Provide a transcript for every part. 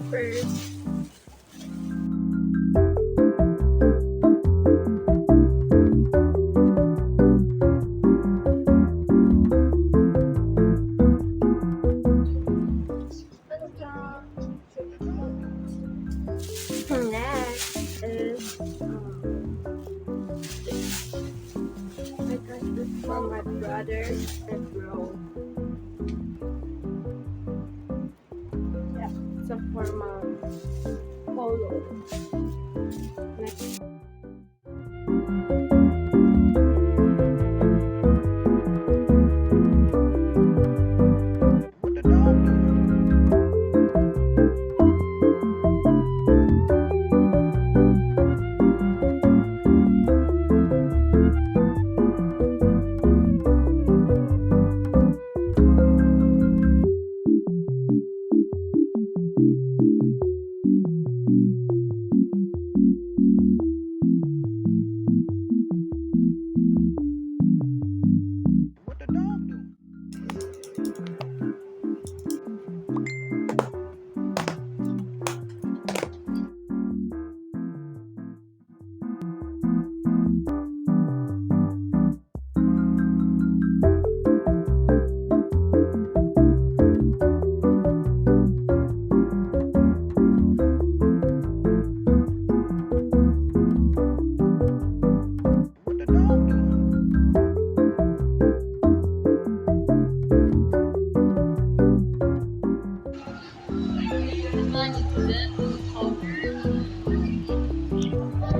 first. Next is I got this from my brother and bro. Yeah, it's a formal polo. Next.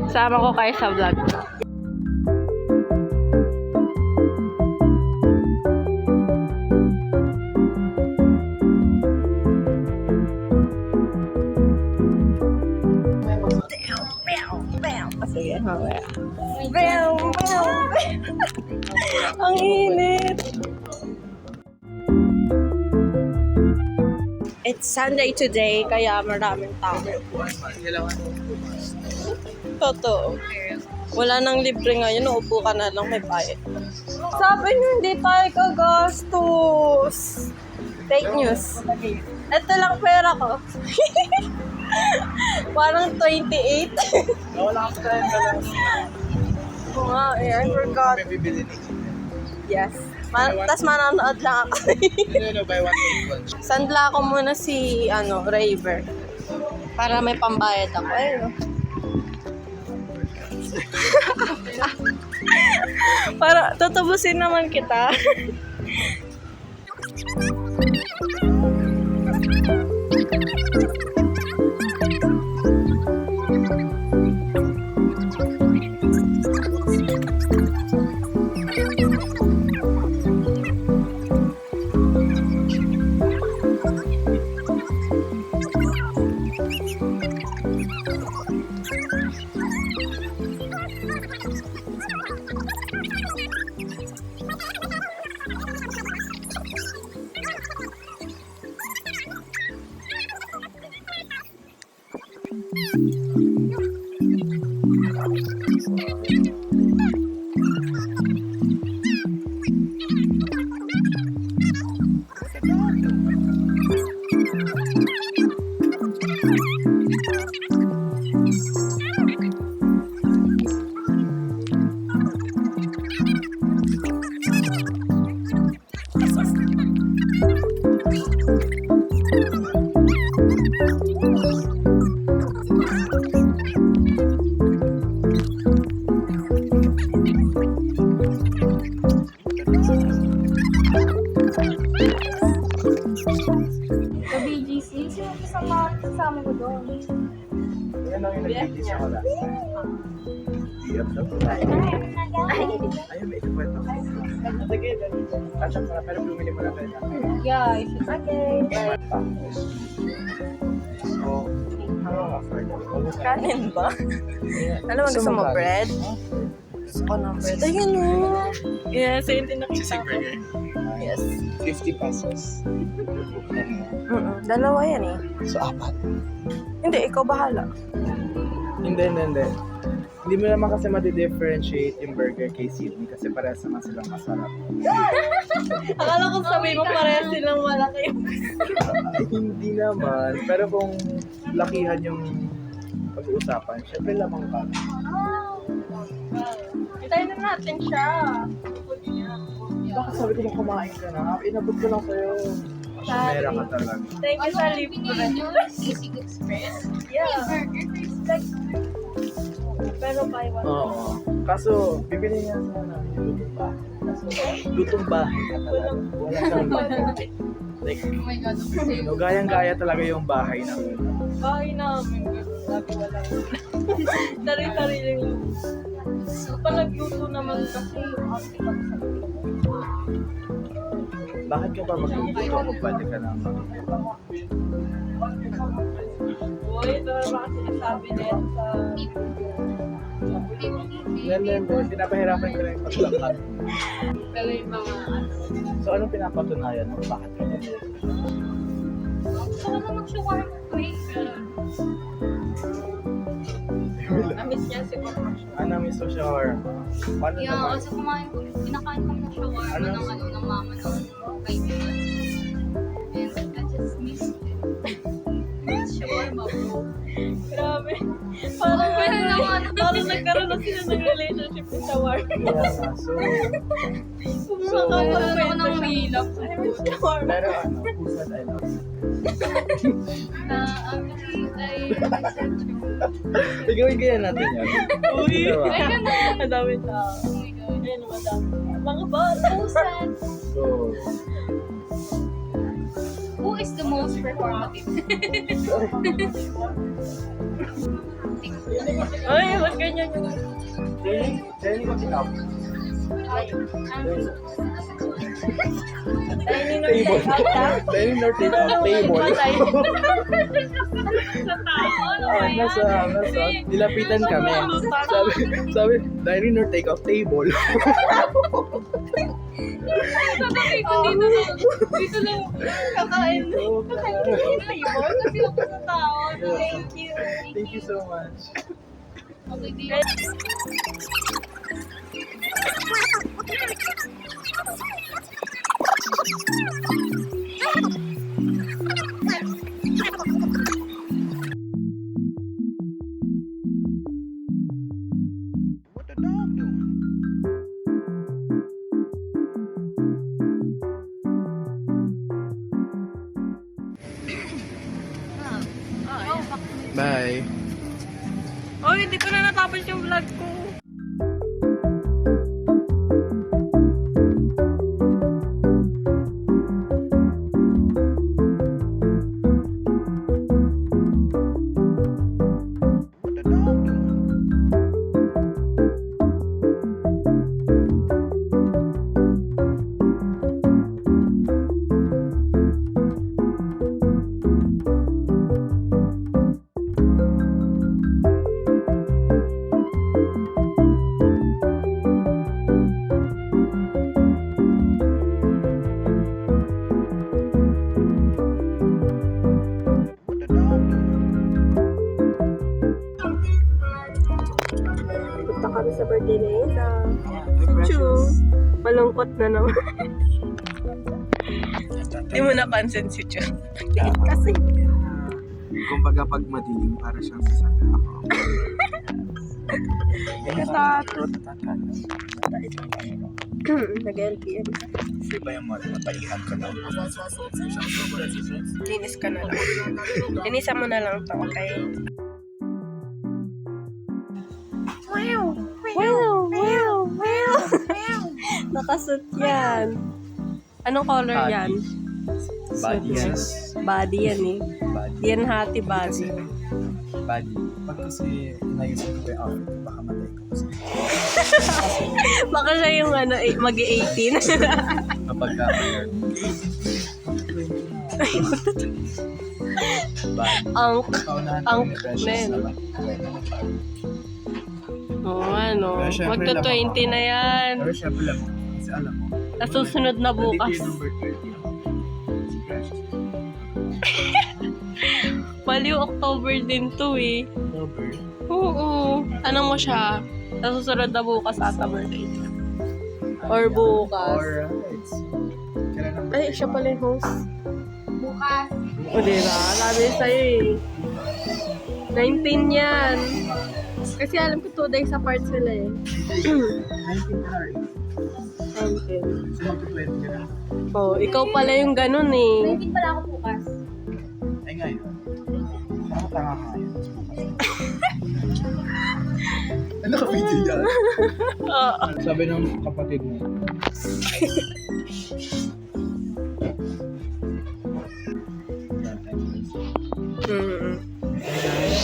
Sama ko kayo sa vlog. Sige, mamaya. Ang init! It's Sunday today, kaya maraming tao. Totoo. Wala nang libre ngayon, uupo ka na lang, may bayad. Sabi niyo, hindi tayo kagastos. Fake news. Ito lang pera ko. Parang 28. Wala ka tayo Oo nga, I forgot. May bibili ni Yes. Tapos manonood lang ako. buy one take one. Sandla ko muna si, Raver. Para may pambayad ako. Ayun. Para tutubusin naman kita. kasama ko doon. Yan ang yung nag-ibig siya ko last time. Diyan daw. Ayun, may ito pa ito. Catch up na, pero bumili mo na tayo. Yeah, it's okay. So, ano ang offer niya? Kanin ba? Alam mo, gusto mo bread? Gusto ko ng bread. Ayun o. Yes, ayun din nakita Sisig ko. burger. Yes. 50 pesos. Dalawa yan eh. So, apat. Hindi, ikaw bahala. Hindi. Hindi mo naman kasi madi-differentiate yung burger kay Sydney kasi parehas naman silang masarap. Akala ko sabihin mo parehas silang malaki. Ay, hindi naman. Pero kung lakihan yung pag-uusapan, syempre lamang ka. Hintayin na natin siya. Bakit sabi ko na kumain ka na? Inabot ko lang sa'yo. Mera ka talaga. Thank you sa libre. Basic Express. Yeah. Burger. Pero buy one. Oo. Kaso, bibili niya sa namin yung lutong bahay. Kaso, lutong bahay ka talaga. Wala kang like, Oh my God. no, gayang-gaya talaga yung bahay namin. Bahay namin. Lagi wala. Sari-sarili lang. Pag nagluto naman kasi, Bakit ka pa magluto kung pwede ka na Uy, ito na baka sinasabi din sa... pinapahirapan ko na yung paglakad. Pero yung mga So, anong pinapatunayan mo? Bakit ka magluto? gusto ko na mag-shawarma ko eh. Na-miss niya si Papa. Ano, Miss Shower? Paano Yeah, naman? kasi kinakain ko ng shawarma Ano? ng mama ng kaibigan. And I just missed it. Shawarma bro. Grabe. Parang Pero naman. parang nagkaroon na sila ng relationship ni Shawarma. Yeah, so, Nakakaroon ako ng mahilap. I miss Shawarma. pero ano, who said I love you? Actually, I said to Igawin kaya natin yan. Uy! Diba? Ay, ganun. Ang dami tao. Oh my God. Ayun, madami. Mga bata. So sad. So, Who is the most performative? Ay, wag ganyan yung... Jenny, ko tinap. Dining or Table. take out ka? Dining or take out table. Sa tao, ano ba Ah, yan? nasa, nilapitan kami. Sabi, dining or take out table. Dito lang. Kakain. So, Kasi ako sa tao. Thank you. thank you so much. Okay, dear. What the dog doing? Bye. Oh, hindi ko na natapos yung vlog ko. What the dog doing? What the dog doing? Punta kami sa birthday na yun. Chu. Malungkot na naman. Hindi mo napansin si Chu. Kasi. Kumbaga pag madilim, para siyang sasaka ako. Natatot. Nag-LPM. Kasi ba yung mapaihan ka na? Linis ka na lang. Linisan mo na lang to, okay? Wow! Wow! Wow! Wow! Nakasuot yan. Anong color Body. yan? Body yan. Body yan eh. Body. Yan hati body. Body. Pag kasi inayusin ko yung outfit, baka matay ko kasi. Baka siya yung ano, mag-18. Kapag ka-hired. Body. Paunahan ko Ang yung precious men. na lang. Oo, ano. Pero syempre, Magto-20 na yan. Pero syempre lang, kasi alam mo, Sa susunod na bukas. nandito yung number 30 ako. Si Precious. Baliw October din to eh. Number? Oo. Tanong mo siya. Sa susunod na bukas ata birthday niya. Or bukas. Alright. Kailan number Ay, siya pala yung host. Bukas. O, diba? Sabi sa'yo eh. 19 yan. Kasi alam ko 2 days apart sila eh. 19 ka na rin. 19. So, mag-20 ka na. Oh, ikaw pala yung ganun eh. 19 pala ako bukas. Ay, ngayon. Ako tanga ka. Ano ka video yan? Sabi ng kapatid mo.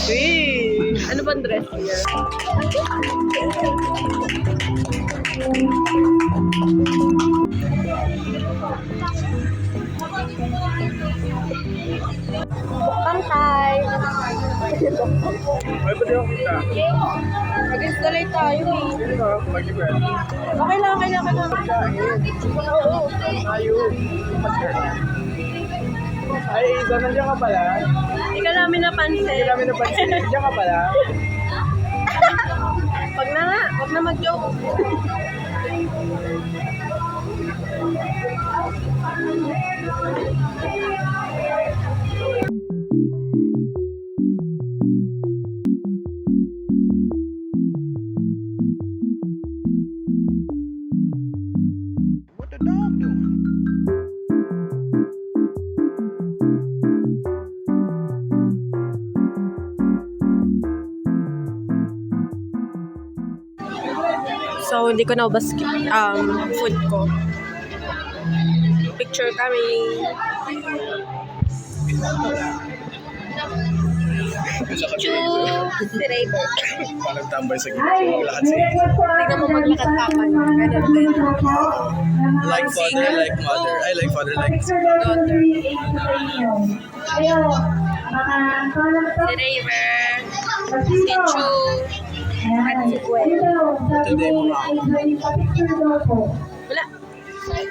Hey, ano bang dress niya? Pantay! Ay, pwede ako kita. Mag-installate tayo eh. Sino? Mag-ibig. Okay lang. Oo. Tayo. Ay, Isa, nandiyan ka pala. Hindi ka namin napansin. Hindi namin napansin. Nandiyan ka pala. Wag na nga. Wag na mag-joke. What the dog doing? So, hindi ko naubas food ko. Picture kami. Driver. Parang tambay sa gilid. Lakad sa iyo. Tingnan mo maglakad pa ako. Ganun din. Like father, like mother. I like father, like Daughter. Si Raver. Si Chu. At si Gwen. today mga Wala.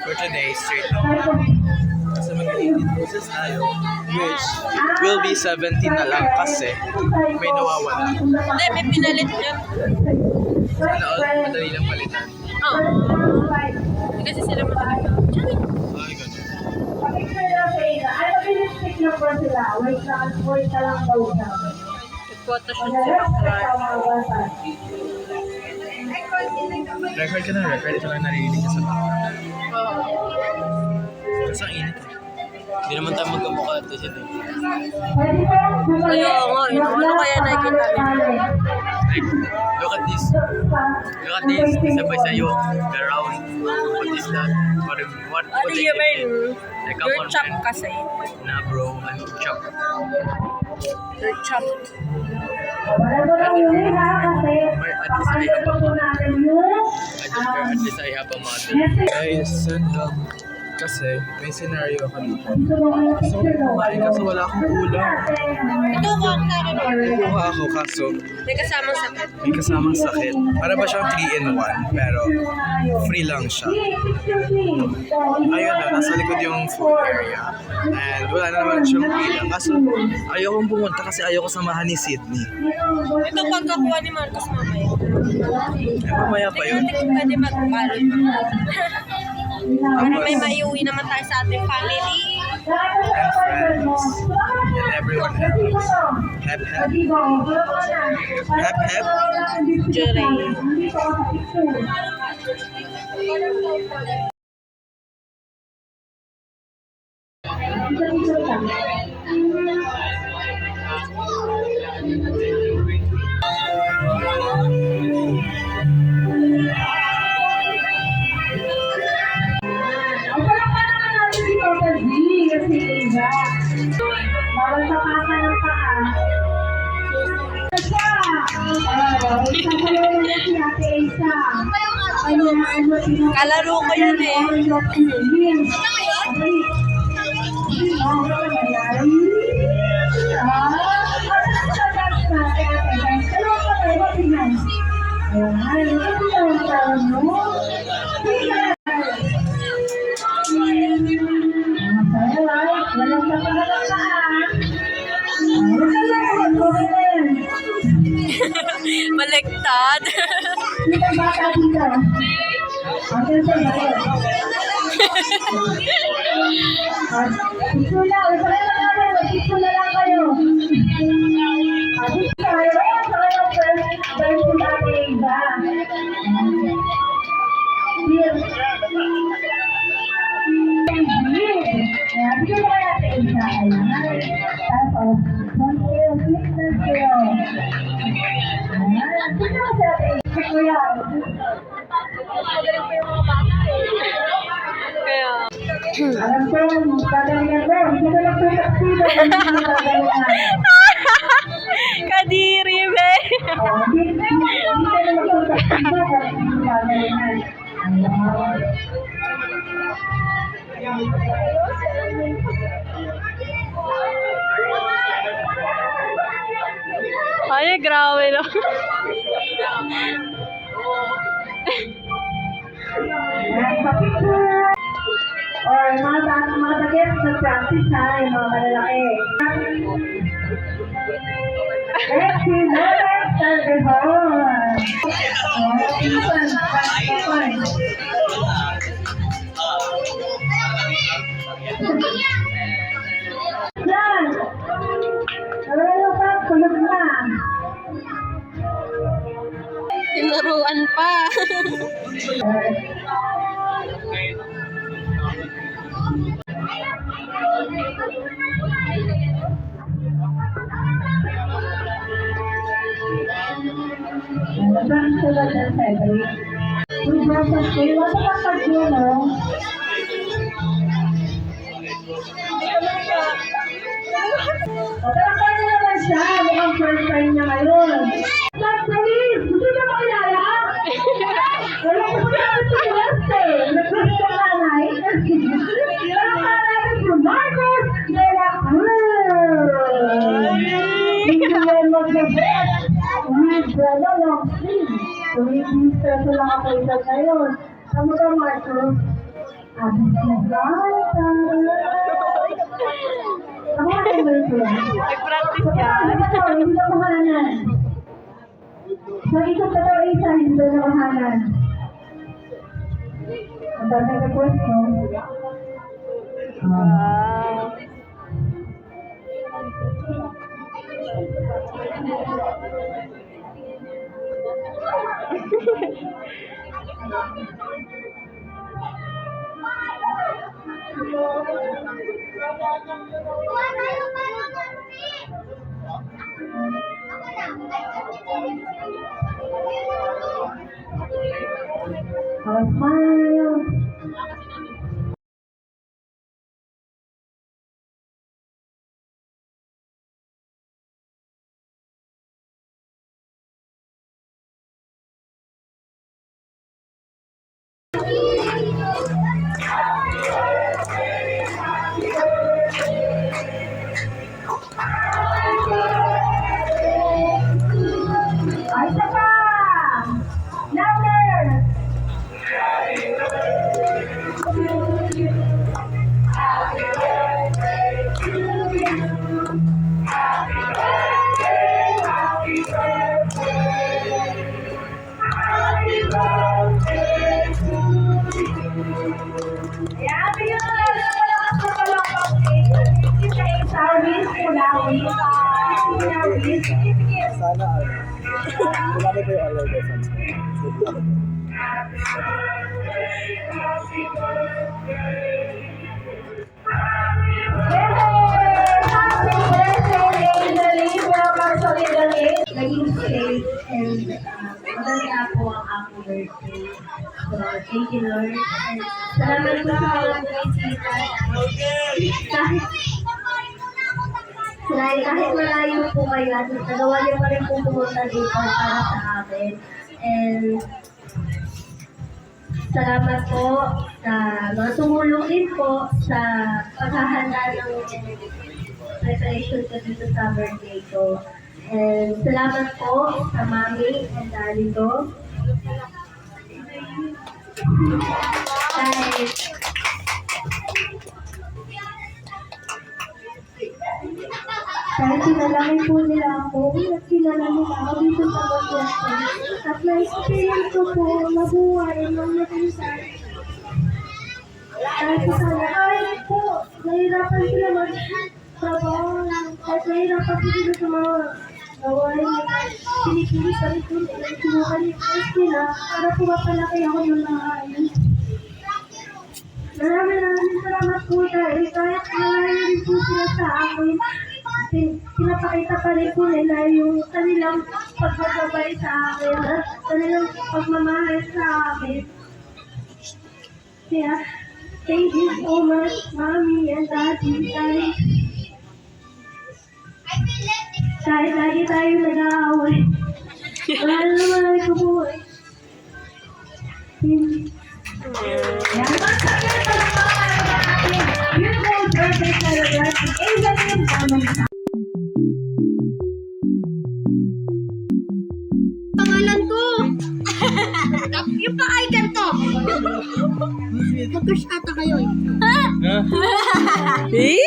for today, straight lang. Kasi mag-18 process tayo, which will be 17 na lang kasi may nawawala. Hindi, may pinalit yun. Sana all, madali lang palitan. Oo. Hindi kasi sila matagal. Ay, ganun. Nag-photoshoot sila. Record ka na, record. Ito lang narinig ka sa background. Oo. Kasi ang init. Hindi naman tayo magkamukha at siya din. Kaya nga, ano kaya nakikita nila? Like, look at this. Look at this. Sabay sa'yo. The round. What is that? What Ano you mean? Like You're chopped kasi. Na bro, I'm chop. You're chopped. May at least I have a mother. At least I have a mother. Guys, send help. Kasi may scenario ako dito. So, kumain kaso wala akong ulam. Ito ko ang sa akin. Kukuha ako kaso May kasamang sakit. may kasamang sakit. Para ba siyang 3-in-1 pero free lang siya. Ayun na, nasa likod yung food area. And wala na naman siyang pila. Kaso ayaw kong pumunta kasi ayaw ko samahan ni Sydney. Ito pagkakuha ni Marcos mamaya. Eh, mamaya pa yun. Hindi ko pwede mag-balot. Para may maiuwi naman tayo sa ating family. And friends. And everyone else. Hep hep. Hep hep. Jury. Bawal sa pasa ng paa. Kalaro ko yan eh. Baliktad. Ito na lang kayo. Alam ko, gagalingan mo. Hindi ko lang tutak-sila. Hindi mo gagalingan. Kadiri, be. Hindi ko lang tutak-sila. Hindi mo gagalingan. Ay, grabe no. Or mga bagay nag-practice ha, yung mga malalaki. Excellent! Salvador! Yan! Narayo ka, kulog na. Tinuruan pa. Nagpang sulod ng February. Uy, Joseph, kayo wala ka pag-yun, no? Pero kaya naman siya, mukhang first time niya ngayon. Please, gusto niya makilala? Wala ko po naman si West eh. Nag-gusto ka nanay. Pero maraming si Marcos de la Cruz. Hindi yan mag-best. With brother long sleeve. Tumipis peso lang ako isa ngayon. Ano ka, Marcos? Abis na ba? Ako nga kayo ito lang. Nag-practice yan. Hindi na kuhanan. Sa isang tataw isa, hindi na kuhanan. Ang dami ka pwesto. Wow. Smile. Ay, isa pa! Louder! Kaya bigyan mo lang ng malakas na palakpak sa service Pulawi. Service. Sana Marami pa yung other lessons mo. Naging safe and maganda po ang aking birthday. So, thank you, Lord. And salamat po sa mga tita. Kahit malayo po kayo at nagawa niyo pa rin po pumunta dito para sa amin. And salamat po sa mga tumulong din po sa paghahanda ng preparation ko dito sa birthday ko. And salamat po sa mami and daddy ko. Kahit sinalangin po nila ako, at sinala nila ako dito sa Bogotá. At na-experience ko po mabuhay ng naging kahit sa kahit po, nahirapan sila mag-trabaho. Kahit nahirapan po sila sa mga gawain na pinipilis sa ito. Sinukan nila para po mapalaki ako ng maayos. Maraming salamat po dahil kahit malayo po sila sa akin, pinapakita pa rin po nila yung kanilang pagbabay sa akin at kanilang pagmamahal sa akin. Kaya, Thank you so much, Mommy and Daddy. Kahit lagi tayo nag-aaway. Wala na naman ako buhay. Yan, magkakita pa natin. Beautiful birthday celebration. Angel yung family. Pangalan ko! Yung pa-ay ganito! Mag-crush ata kayo eh. Ha? Ha? Eh?